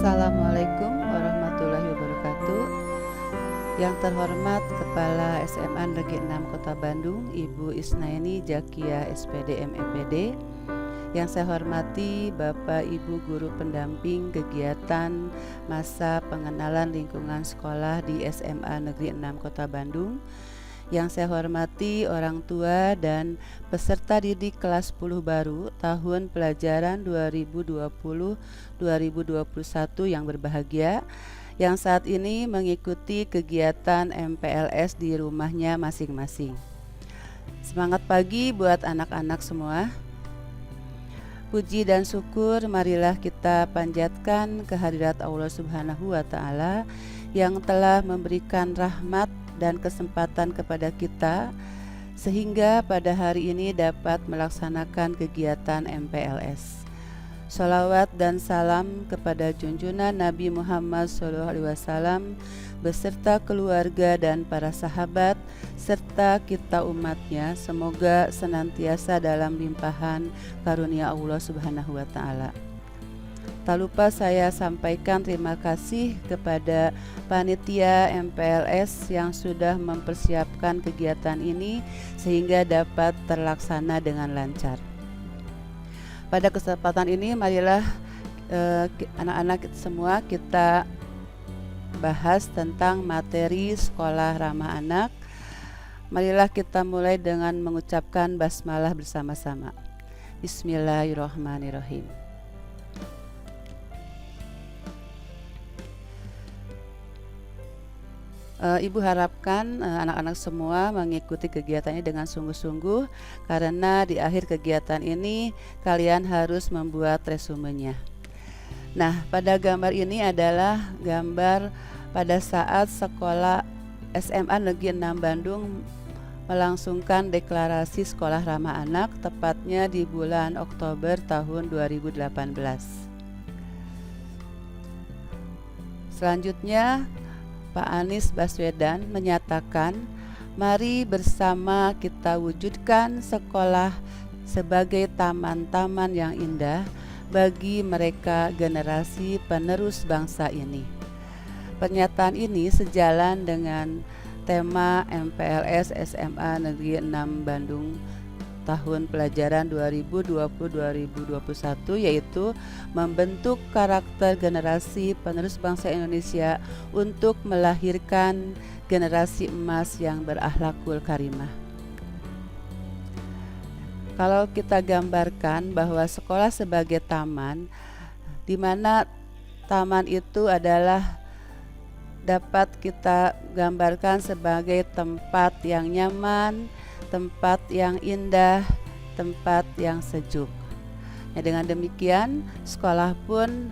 Assalamualaikum warahmatullahi wabarakatuh. Yang terhormat Kepala SMA Negeri 6 Kota Bandung, Ibu Isnaini Jakia SPD MEPD. Yang saya hormati Bapak Ibu Guru Pendamping kegiatan masa pengenalan lingkungan sekolah di SMA Negeri 6 Kota Bandung. Yang saya hormati orang tua dan peserta didik kelas 10 baru tahun pelajaran 2020-2021 yang berbahagia, yang saat ini mengikuti kegiatan MPLS di rumahnya masing-masing. Semangat pagi buat anak-anak semua. Puji dan syukur marilah kita panjatkan kehadirat Allah Subhanahu wa Ta'ala yang telah memberikan rahmat dan kesempatan kepada kita sehingga pada hari ini dapat melaksanakan kegiatan MPLS. Sholawat dan salam kepada junjungan Nabi Muhammad SAW beserta keluarga dan para sahabat serta kita umatnya, semoga senantiasa dalam limpahan karunia Allah Subhanahu wa Ta'ala. Tak lupa saya sampaikan terima kasih kepada panitia MPLS yang sudah mempersiapkan kegiatan ini sehingga dapat terlaksana dengan lancar. Pada kesempatan ini marilah anak-anak semua kita bahas tentang materi sekolah ramah anak. Marilah kita mulai dengan mengucapkan basmalah bersama-sama. Bismillahirrahmanirrahim. Ibu harapkan anak-anak semua mengikuti kegiatannya dengan sungguh-sungguh karena di akhir kegiatan ini kalian harus membuat resumenya. Nah, pada gambar ini adalah gambar pada saat sekolah SMA Negeri 6 Bandung melangsungkan deklarasi sekolah ramah anak tepatnya di bulan Oktober tahun 2018. Selanjutnya Pak Anies Baswedan menyatakan, mari bersama kita wujudkan sekolah sebagai taman-taman yang indah bagi mereka generasi penerus bangsa ini. Pernyataan ini sejalan dengan tema MPLS SMA Negeri 6 Bandung tahun pelajaran 2020-2021, yaitu membentuk karakter generasi penerus bangsa Indonesia untuk melahirkan generasi emas yang berakhlakul karimah. Kalau kita gambarkan bahwa sekolah sebagai taman, di mana taman itu adalah dapat kita gambarkan sebagai tempat yang nyaman, tempat yang indah, tempat yang sejuk. Ya, dengan demikian, sekolah pun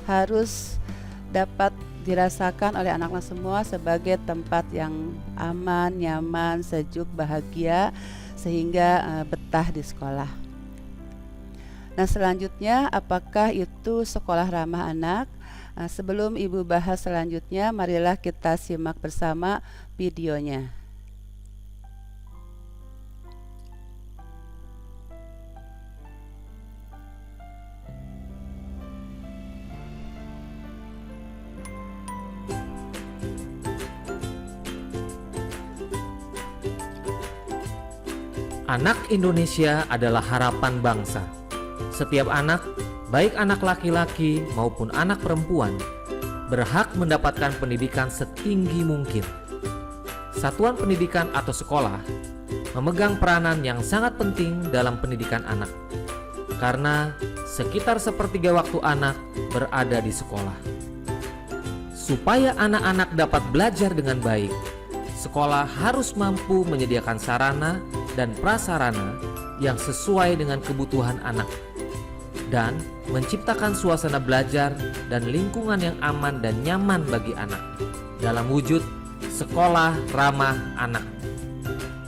harus dapat dirasakan oleh anak-anak semua sebagai tempat yang aman, nyaman, sejuk, bahagia, sehingga betah di sekolah. Nah, selanjutnya, apakah itu sekolah ramah anak? Sebelum Ibu bahas selanjutnya, marilah kita simak bersama videonya. Anak Indonesia adalah harapan bangsa. Setiap anak, baik anak laki-laki maupun anak perempuan, berhak mendapatkan pendidikan setinggi mungkin. Satuan pendidikan atau sekolah memegang peranan yang sangat penting dalam pendidikan anak, karena sekitar sepertiga waktu anak berada di sekolah. Supaya anak-anak dapat belajar dengan baik, sekolah harus mampu menyediakan sarana dan prasarana yang sesuai dengan kebutuhan anak dan menciptakan suasana belajar dan lingkungan yang aman dan nyaman bagi anak dalam wujud sekolah ramah anak.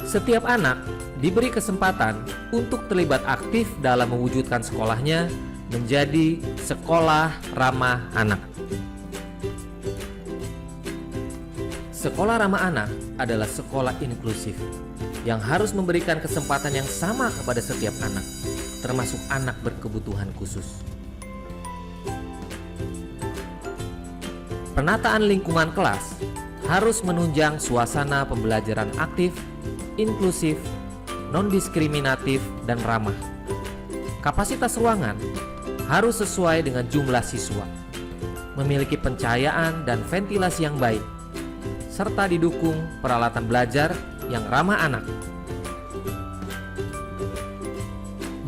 Setiap anak diberi kesempatan untuk terlibat aktif dalam mewujudkan sekolahnya menjadi sekolah ramah anak. Sekolah ramah anak adalah sekolah inklusif yang harus memberikan kesempatan yang sama kepada setiap anak, termasuk anak berkebutuhan khusus. Penataan lingkungan kelas harus menunjang suasana pembelajaran aktif, inklusif, non-diskriminatif, dan ramah. Kapasitas ruangan harus sesuai dengan jumlah siswa, memiliki pencahayaan dan ventilasi yang baik, serta didukung peralatan belajar yang ramah anak.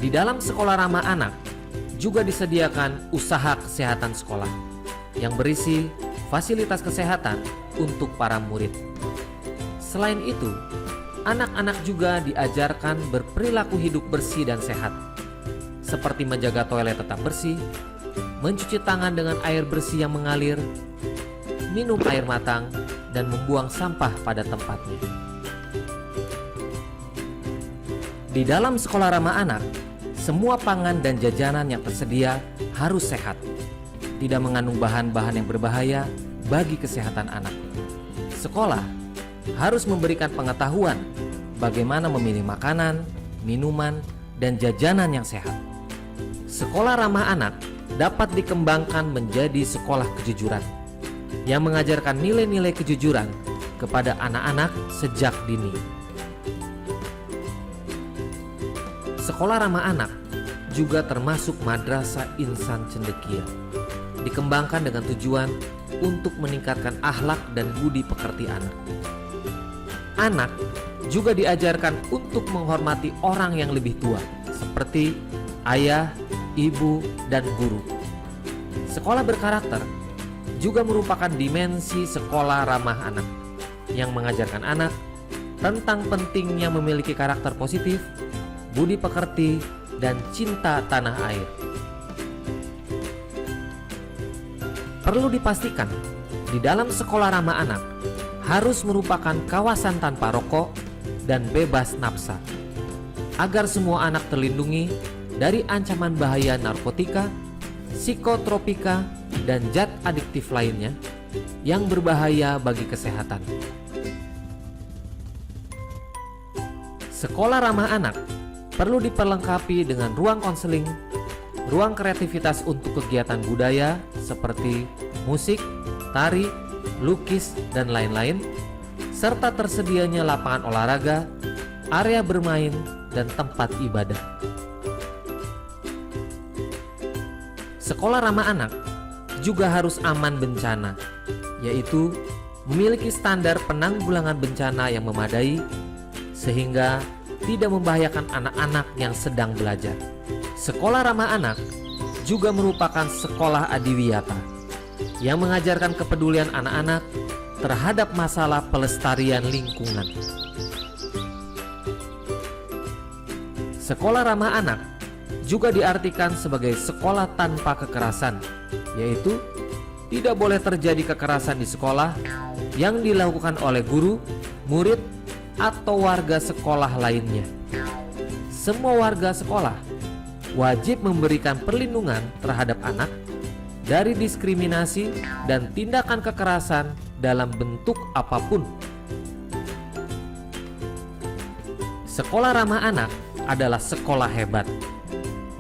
Di dalam sekolah ramah anak juga disediakan usaha kesehatan sekolah yang berisi fasilitas kesehatan untuk para murid. Selain itu, anak-anak juga diajarkan berperilaku hidup bersih dan sehat, seperti menjaga toilet tetap bersih, mencuci tangan dengan air bersih yang mengalir, minum air matang, dan membuang sampah pada tempatnya. Di dalam sekolah ramah anak, semua pangan dan jajanan yang tersedia harus sehat, tidak mengandung bahan-bahan yang berbahaya bagi kesehatan anak. Sekolah harus memberikan pengetahuan bagaimana memilih makanan, minuman, dan jajanan yang sehat. Sekolah ramah anak dapat dikembangkan menjadi sekolah kejujuran yang mengajarkan nilai-nilai kejujuran kepada anak-anak sejak dini. Sekolah ramah anak juga termasuk Madrasah Insan Cendekia, dikembangkan dengan tujuan untuk meningkatkan akhlak dan budi pekerti anak. Anak juga diajarkan untuk menghormati orang yang lebih tua, seperti ayah, ibu, dan guru. Sekolah berkarakter juga merupakan dimensi sekolah ramah anak yang mengajarkan anak tentang pentingnya memiliki karakter positif, budi pekerti, dan cinta tanah air. Perlu dipastikan, di dalam sekolah ramah anak harus merupakan kawasan tanpa rokok dan bebas nafsa, agar semua anak terlindungi dari ancaman bahaya narkotika, psikotropika, dan zat adiktif lainnya yang berbahaya bagi kesehatan. Sekolah ramah anak perlu diperlengkapi dengan ruang konseling, ruang kreativitas untuk kegiatan budaya seperti musik, tari, lukis, dan lain-lain, serta tersedianya lapangan olahraga, area bermain, dan tempat ibadah. Sekolah ramah anak juga harus aman bencana, yaitu memiliki standar penanggulangan bencana yang memadai sehingga tidak membahayakan anak-anak yang sedang belajar. Sekolah ramah anak juga merupakan sekolah adiwiyata yang mengajarkan kepedulian anak-anak terhadap masalah pelestarian lingkungan. Sekolah ramah anak juga diartikan sebagai sekolah tanpa kekerasan, yaitu tidak boleh terjadi kekerasan di sekolah yang dilakukan oleh guru, murid, atau warga sekolah lainnya. Semua warga sekolah wajib memberikan perlindungan terhadap anak dari diskriminasi dan tindakan kekerasan dalam bentuk apapun. Sekolah ramah anak adalah sekolah hebat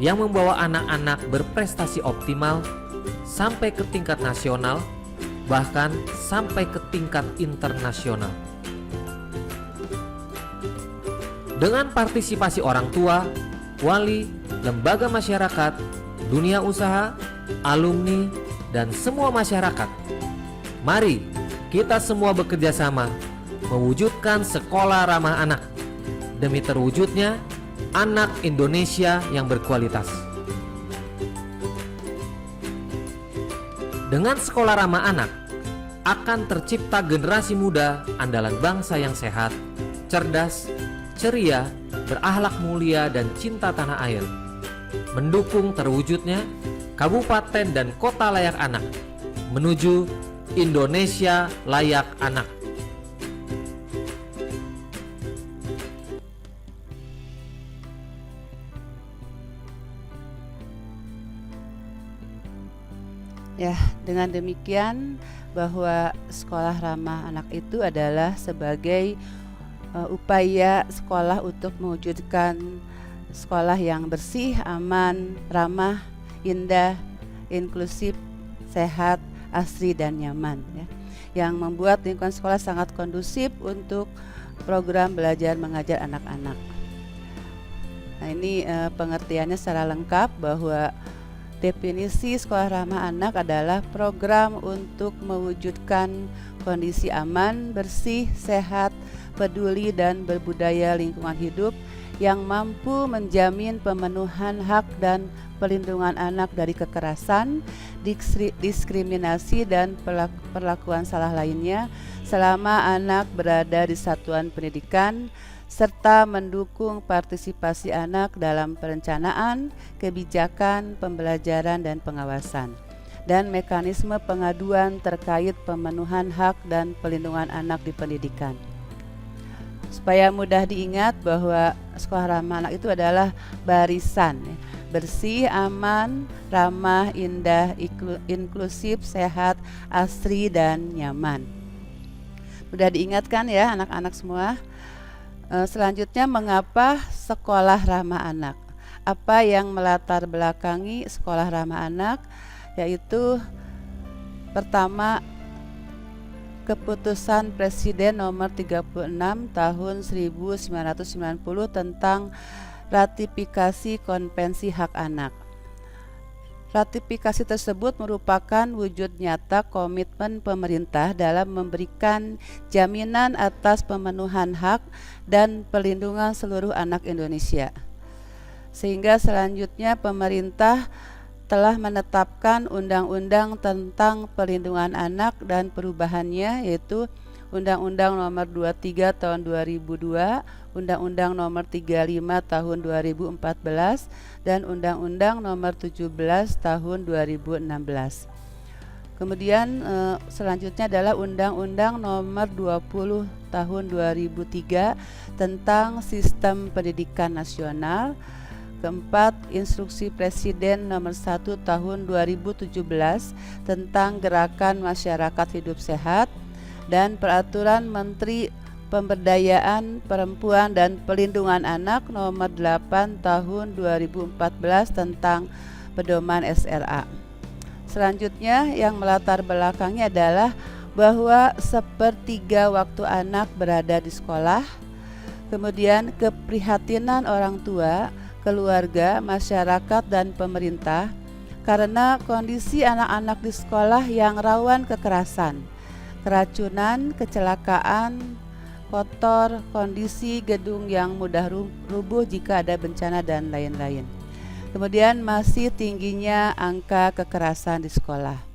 yang membawa anak-anak berprestasi optimal sampai ke tingkat nasional, bahkan sampai ke tingkat internasional. Dengan partisipasi orang tua, wali, lembaga masyarakat, dunia usaha, alumni, dan semua masyarakat, mari kita semua bekerja sama mewujudkan sekolah ramah anak demi terwujudnya anak Indonesia yang berkualitas. Dengan sekolah ramah anak, akan tercipta generasi muda andalan bangsa yang sehat, cerdas, ceria, berakhlak mulia, dan cinta tanah air, mendukung terwujudnya kabupaten dan kota layak anak menuju Indonesia layak anak. Ya, dengan demikian bahwa sekolah ramah anak itu adalah sebagai upaya sekolah untuk mewujudkan sekolah yang bersih, aman, ramah, indah, inklusif, sehat, asri dan nyaman ya, yang membuat lingkungan sekolah sangat kondusif untuk program belajar mengajar anak-anak. Nah, ini pengertiannya secara lengkap bahwa definisi sekolah ramah anak adalah program untuk mewujudkan kondisi aman, bersih, sehat, peduli, dan berbudaya lingkungan hidup yang mampu menjamin pemenuhan hak dan perlindungan anak dari kekerasan, diskriminasi, dan perlakuan salah lainnya selama anak berada di satuan pendidikan, serta mendukung partisipasi anak dalam perencanaan, kebijakan, pembelajaran, dan pengawasan, dan mekanisme pengaduan terkait pemenuhan hak dan perlindungan anak di pendidikan. Supaya mudah diingat bahwa sekolah ramah anak itu adalah barisan ya, bersih, aman, ramah, indah, inklusif, sehat, asri, dan nyaman. Mudah diingatkan ya anak-anak semua. Selanjutnya, mengapa sekolah ramah anak? Apa yang melatar belakangi sekolah ramah anak? Yaitu pertama, keputusan Presiden nomor 36 tahun 1990 tentang ratifikasi Konvensi Hak Anak. Ratifikasi tersebut merupakan wujud nyata komitmen pemerintah dalam memberikan jaminan atas pemenuhan hak dan perlindungan seluruh anak Indonesia. Sehingga selanjutnya pemerintah telah menetapkan Undang-Undang tentang Perlindungan Anak dan perubahannya, yaitu Undang-Undang Nomor 23 Tahun 2002, Undang-Undang Nomor 35 Tahun 2014, dan Undang-Undang Nomor 17 Tahun 2016. Kemudian selanjutnya adalah Undang-Undang Nomor 20 Tahun 2003 tentang Sistem Pendidikan Nasional. Keempat, Instruksi Presiden Nomor 1 Tahun 2017 tentang Gerakan Masyarakat Hidup Sehat, dan Peraturan Menteri Pemberdayaan Perempuan dan Perlindungan Anak Nomor 8 Tahun 2014 tentang Pedoman SRA. Selanjutnya yang melatar belakangnya adalah bahwa sepertiga waktu anak berada di sekolah, kemudian keprihatinan orang tua, keluarga, masyarakat, dan pemerintah karena kondisi anak-anak di sekolah yang rawan kekerasan, keracunan, kecelakaan, kotor, kondisi gedung yang mudah rubuh jika ada bencana, dan lain-lain. Kemudian masih tingginya angka kekerasan di sekolah.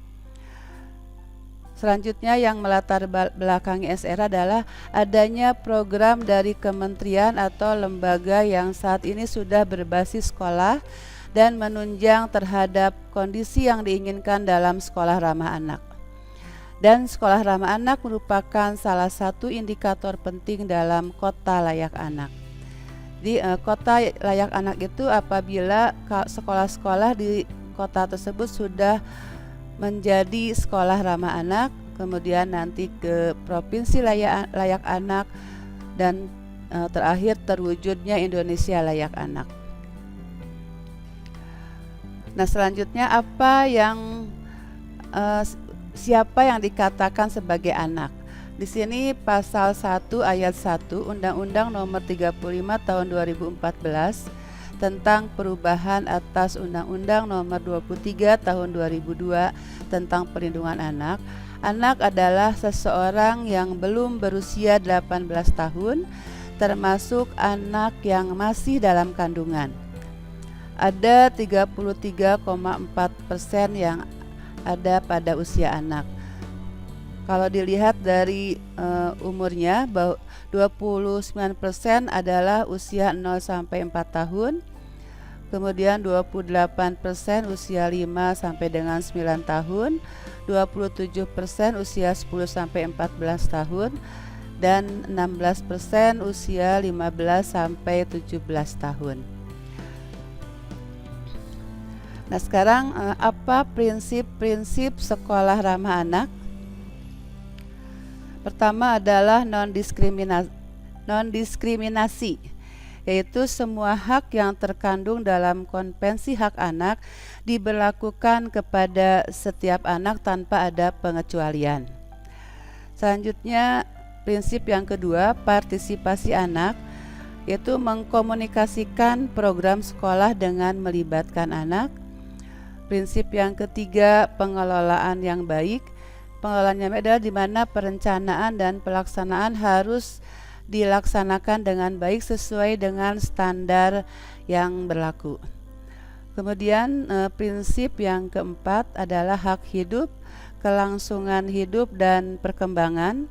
Selanjutnya yang melatar belakangi SR adalah adanya program dari kementerian atau lembaga yang saat ini sudah berbasis sekolah dan menunjang terhadap kondisi yang diinginkan dalam sekolah ramah anak. Dan sekolah ramah anak merupakan salah satu indikator penting dalam kota layak anak. Di kota layak anak itu apabila sekolah-sekolah di kota tersebut sudah menjadi sekolah ramah anak, kemudian nanti ke provinsi layak anak, dan terakhir terwujudnya Indonesia layak anak. Nah, selanjutnya siapa yang dikatakan sebagai anak? Di sini pasal 1 ayat 1 Undang-Undang Nomor 35 Tahun 2014 tentang perubahan atas Undang-Undang Nomor 23 Tahun 2002 tentang Perlindungan Anak. Anak adalah seseorang yang belum berusia 18 tahun, termasuk anak yang masih dalam kandungan. Ada 33,4% yang ada pada usia anak. Kalau dilihat dari umurnya, 29% adalah usia 0 sampai 4 tahun. Kemudian 28% usia 5 sampai dengan 9 tahun, 27% usia 10 sampai 14 tahun, dan 16% usia 15 sampai 17 tahun. Nah, sekarang apa prinsip-prinsip sekolah ramah anak? Pertama adalah non-diskriminasi, yaitu semua hak yang terkandung dalam Konvensi Hak Anak diberlakukan kepada setiap anak tanpa ada pengecualian. Selanjutnya, prinsip yang kedua, partisipasi anak, yaitu mengkomunikasikan program sekolah dengan melibatkan anak. Prinsip yang ketiga, pengelolaan yang baik. Pengelolaan yang baik adalah di mana perencanaan dan pelaksanaan harus dilaksanakan dengan baik sesuai dengan standar yang berlaku. Kemudian prinsip yang keempat adalah hak hidup, kelangsungan hidup dan perkembangan.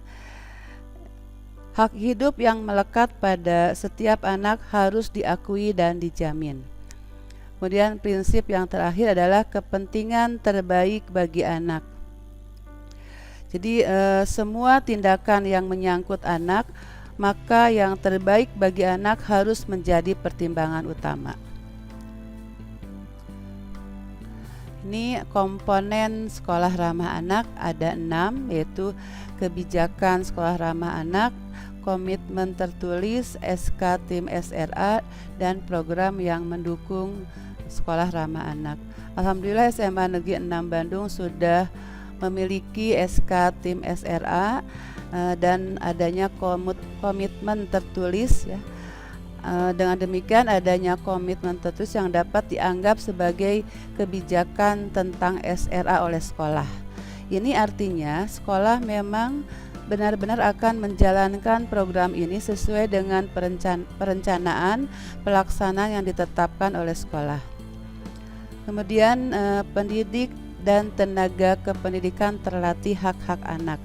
Hak hidup yang melekat pada setiap anak harus diakui dan dijamin. Kemudian prinsip yang terakhir adalah kepentingan terbaik bagi anak. Jadi semua tindakan yang menyangkut anak, maka yang terbaik bagi anak harus menjadi pertimbangan utama. Ini komponen sekolah ramah anak ada 6, yaitu kebijakan sekolah ramah anak, komitmen tertulis, SK tim SRA, dan program yang mendukung sekolah ramah anak. Alhamdulillah SMA Negeri 6 Bandung sudah memiliki SK tim SRA dan adanya komitmen tertulis ya. Dengan demikian adanya komitmen tertulis yang dapat dianggap sebagai kebijakan tentang SRA oleh sekolah. Ini artinya sekolah memang benar-benar akan menjalankan program ini sesuai dengan perencanaan pelaksanaan yang ditetapkan oleh sekolah. Kemudian pendidik dan tenaga kependidikan terlatih hak-hak anak.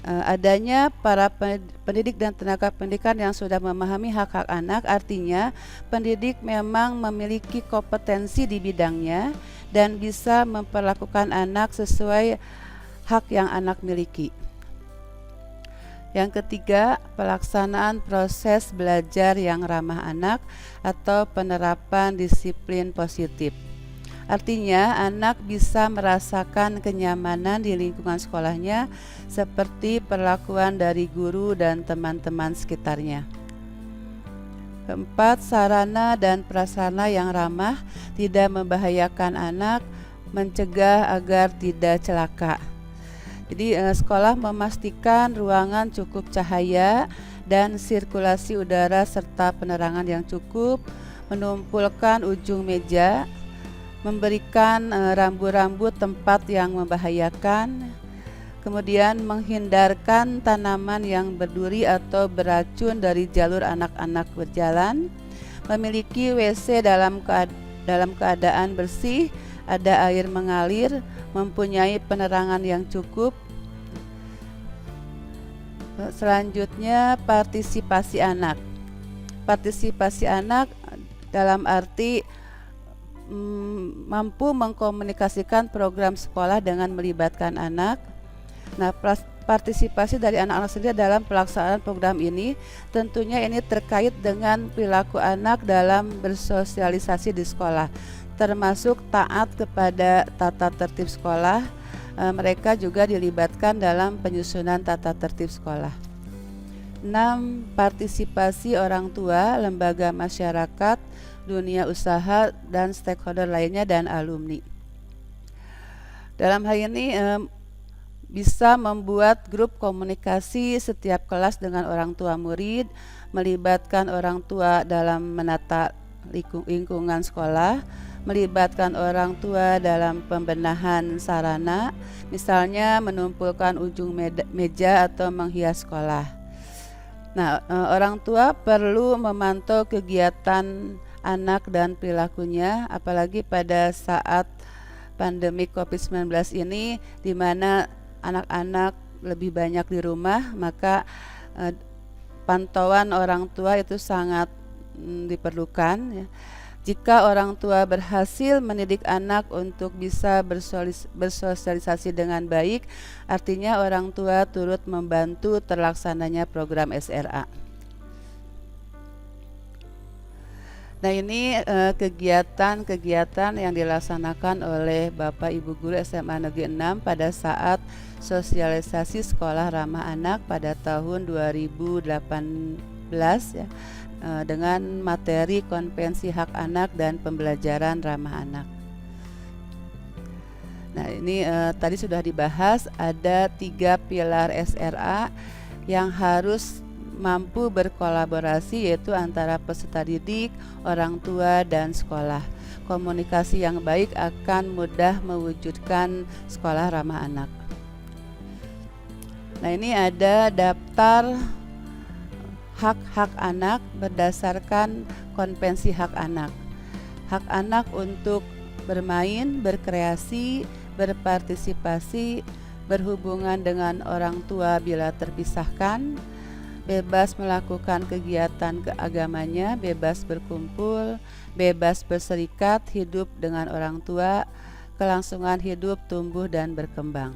Adanya para pendidik dan tenaga pendidikan yang sudah memahami hak-hak anak, artinya pendidik memang memiliki kompetensi di bidangnya dan bisa memperlakukan anak sesuai hak yang anak miliki. Yang ketiga, pelaksanaan proses belajar yang ramah anak atau penerapan disiplin positif. Artinya, anak bisa merasakan kenyamanan di lingkungan sekolahnya seperti perlakuan dari guru dan teman-teman sekitarnya. Keempat, sarana dan prasarana yang ramah, tidak membahayakan anak, mencegah agar tidak celaka. Jadi sekolah memastikan ruangan cukup cahaya dan sirkulasi udara serta penerangan yang cukup, menumpulkan ujung meja, memberikan rambu-rambu tempat yang membahayakan, kemudian menghindarkan tanaman yang berduri atau beracun dari jalur anak-anak berjalan, memiliki WC dalam keadaan bersih, ada air mengalir, mempunyai penerangan yang cukup. Selanjutnya, partisipasi anak. Partisipasi anak dalam arti mampu mengkomunikasikan program sekolah dengan melibatkan anak. Nah, partisipasi dari anak-anak sendiri dalam pelaksanaan program ini tentunya ini terkait dengan perilaku anak dalam bersosialisasi di sekolah, termasuk taat kepada tata tertib sekolah. Mereka juga dilibatkan dalam penyusunan tata tertib sekolah. 6. Partisipasi orang tua, lembaga masyarakat, dunia usaha, dan stakeholder lainnya dan alumni. Dalam hal ini bisa membuat grup komunikasi setiap kelas dengan orang tua murid, melibatkan orang tua dalam menata lingkungan sekolah, melibatkan orang tua dalam pembenahan sarana, misalnya menumpulkan ujung meja atau menghias sekolah. Nah, orang tua perlu memantau kegiatan anak dan perilakunya, apalagi pada saat pandemi COVID-19 ini, di mana anak-anak lebih banyak di rumah, maka pantauan orang tua itu sangat diperlukan ya. Jika orang tua berhasil mendidik anak untuk bisa bersosialisasi dengan baik, artinya orang tua turut membantu terlaksananya program SRA. Nah, ini kegiatan-kegiatan yang dilaksanakan oleh Bapak Ibu Guru SMA Negeri 6 pada saat sosialisasi sekolah ramah anak pada tahun 2018 ya. dengan materi konvensi hak anak dan pembelajaran ramah anak. Nah, ini tadi sudah dibahas, ada 3 pilar SRA yang harus mampu berkolaborasi, yaitu antara peserta didik, orang tua, dan sekolah. Komunikasi yang baik akan mudah mewujudkan sekolah ramah anak. Nah, ini ada daftar hak-hak anak berdasarkan konvensi hak anak. Hak anak untuk bermain, berkreasi, berpartisipasi, berhubungan dengan orang tua bila terpisahkan, bebas melakukan kegiatan keagamannya, bebas berkumpul, bebas berserikat, hidup dengan orang tua, kelangsungan hidup, tumbuh dan berkembang.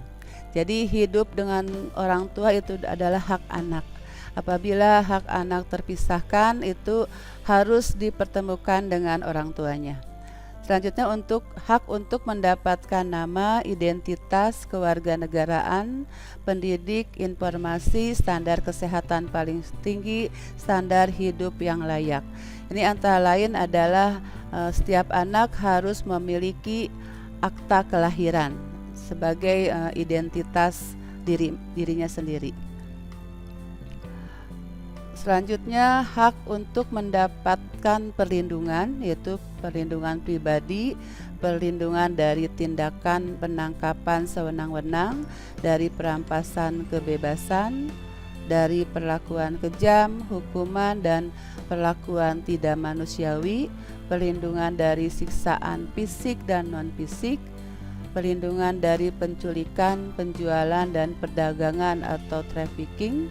Jadi hidup dengan orang tua itu adalah hak anak. Apabila hak anak terpisahkan, itu harus dipertemukan dengan orang tuanya. Selanjutnya untuk hak untuk mendapatkan nama, identitas, kewarganegaraan, pendidik, informasi, standar kesehatan paling tinggi, standar hidup yang layak. Ini antara lain adalah setiap anak harus memiliki akta kelahiran sebagai identitas dirinya sendiri. Selanjutnya hak untuk mendapatkan perlindungan, yaitu perlindungan pribadi, perlindungan dari tindakan penangkapan sewenang-wenang, dari perampasan kebebasan, dari perlakuan kejam, hukuman dan perlakuan tidak manusiawi, perlindungan dari siksaan fisik dan non-fisik, perlindungan dari penculikan, penjualan dan perdagangan atau trafficking,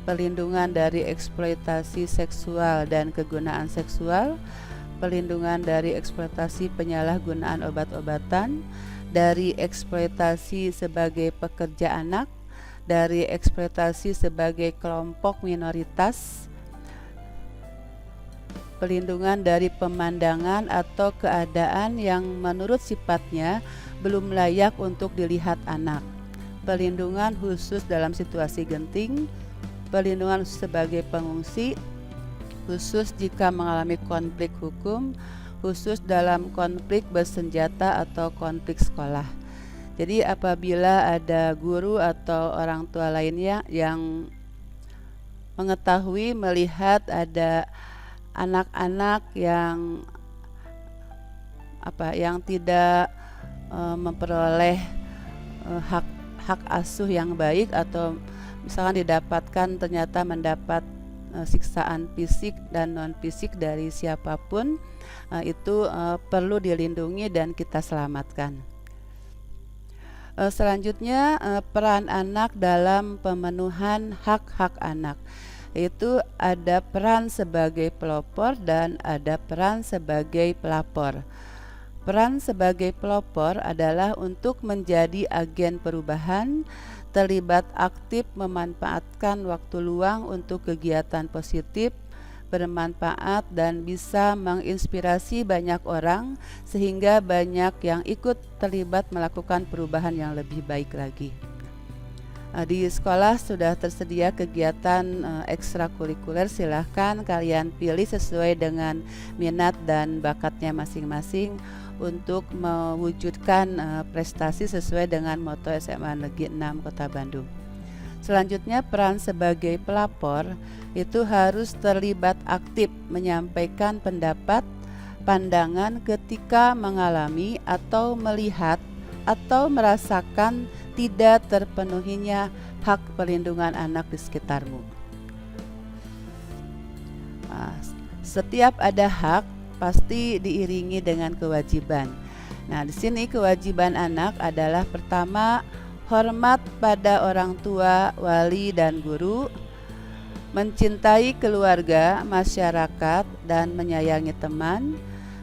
perlindungan dari eksploitasi seksual dan kegunaan seksual, perlindungan dari eksploitasi penyalahgunaan obat-obatan, dari eksploitasi sebagai pekerja anak, dari eksploitasi sebagai kelompok minoritas, perlindungan dari pemandangan atau keadaan yang menurut sifatnya belum layak untuk dilihat anak, perlindungan khusus dalam situasi genting, perlindungan sebagai pengungsi, khusus jika mengalami konflik hukum, khusus dalam konflik bersenjata atau konflik sekolah. Jadi apabila ada guru atau orang tua lainnya yang mengetahui, melihat ada anak-anak yang tidak memperoleh hak asuh yang baik, atau misalkan ternyata mendapat siksaan fisik dan non fisik dari siapapun, itu perlu dilindungi dan kita selamatkan. Selanjutnya peran anak dalam pemenuhan hak-hak anak, yaitu ada peran sebagai pelopor dan ada peran sebagai pelapor. Peran sebagai pelopor adalah untuk menjadi agen perubahan, terlibat aktif memanfaatkan waktu luang untuk kegiatan positif, bermanfaat dan bisa menginspirasi banyak orang sehingga banyak yang ikut terlibat melakukan perubahan yang lebih baik lagi. Di sekolah sudah tersedia kegiatan ekstrakurikuler, silahkan kalian pilih sesuai dengan minat dan bakatnya masing-masing untuk mewujudkan prestasi sesuai dengan moto SMA Negeri 6 Kota Bandung. Selanjutnya peran sebagai pelapor itu harus terlibat aktif menyampaikan pendapat, pandangan ketika mengalami atau melihat atau merasakan tidak terpenuhinya hak perlindungan anak di sekitarmu. Setiap ada hak pasti diiringi dengan kewajiban. Nah, di sini kewajiban anak adalah pertama, hormat pada orang tua, wali dan guru, mencintai keluarga, masyarakat dan menyayangi teman,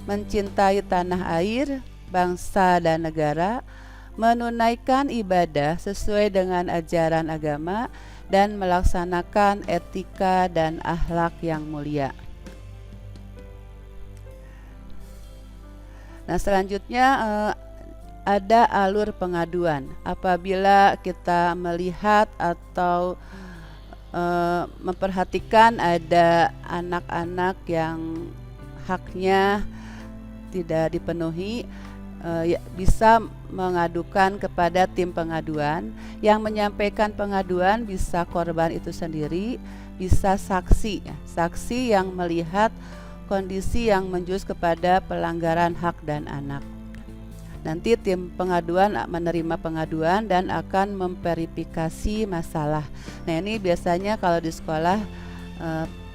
mencintai tanah air, bangsa dan negara, menunaikan ibadah sesuai dengan ajaran agama dan melaksanakan etika dan akhlak yang mulia. Nah, selanjutnya ada alur pengaduan. Apabila kita melihat atau memperhatikan ada anak-anak yang haknya tidak dipenuhi, bisa mengadukan kepada tim pengaduan. Yang menyampaikan pengaduan bisa korban itu sendiri, bisa saksi yang melihat kondisi yang menjurus kepada pelanggaran hak dan anak. Nanti tim pengaduan menerima pengaduan dan akan memverifikasi masalah. Nah, ini biasanya kalau di sekolah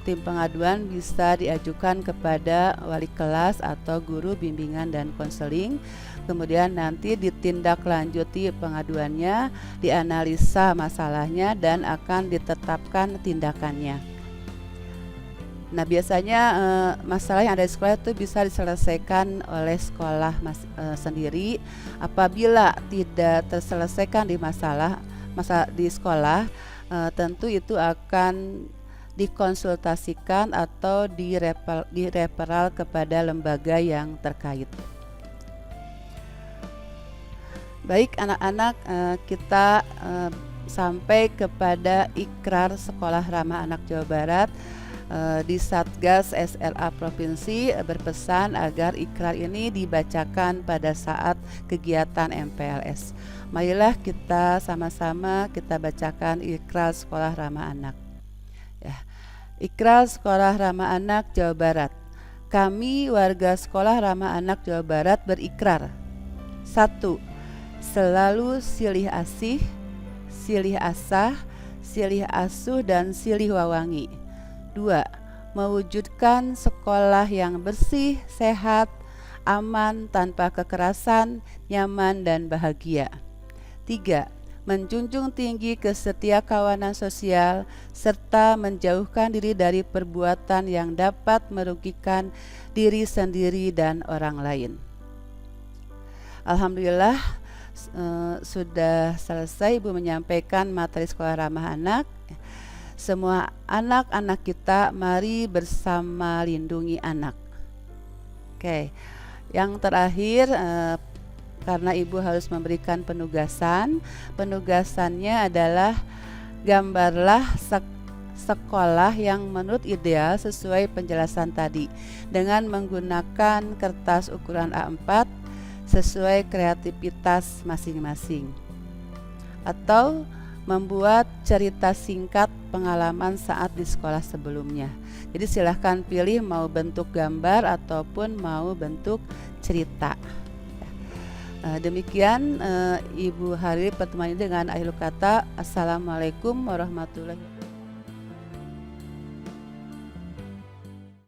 tim pengaduan bisa diajukan kepada wali kelas atau guru bimbingan dan konseling. Kemudian nanti ditindaklanjuti pengaduannya, dianalisa masalahnya, dan akan ditetapkan tindakannya. Nah, biasanya masalah yang ada di sekolah itu bisa diselesaikan oleh sekolah sendiri. Apabila tidak terselesaikan di masalah di sekolah, tentu itu akan dikonsultasikan atau direferal kepada lembaga yang terkait. Baik anak-anak, kita sampai kepada Ikrar Sekolah Ramah Anak Jawa Barat. Di Satgas SLA Provinsi berpesan agar ikrar ini dibacakan pada saat kegiatan MPLS. Marilah kita sama-sama kita bacakan Ikrar Sekolah Ramah Anak. Ya. Ikrar Sekolah Ramah Anak Jawa Barat. Kami warga Sekolah Ramah Anak Jawa Barat berikrar. 1. Selalu silih asih, silih asah, silih asuh, dan silih wawangi. 2. Mewujudkan sekolah yang bersih, sehat, aman, tanpa kekerasan, nyaman, dan bahagia. 3. Menjunjung tinggi kesetiakawanan sosial serta menjauhkan diri dari perbuatan yang dapat merugikan diri sendiri dan orang lain. Alhamdulillah sudah selesai Ibu menyampaikan materi sekolah ramah anak. Semua anak-anak kita, mari bersama lindungi anak. Oke, yang terakhir, karena Ibu harus memberikan penugasan. Penugasannya adalah gambarlah sekolah yang menurut ideal sesuai penjelasan tadi dengan menggunakan kertas ukuran A4 sesuai kreativitas masing-masing. Atau membuat cerita singkat pengalaman saat di sekolah sebelumnya. Jadi silahkan pilih mau bentuk gambar ataupun mau bentuk cerita. Demikian Ibu Hari pertemuan ini dengan akhir kata. Assalamualaikum warahmatullahi wabarakatuh.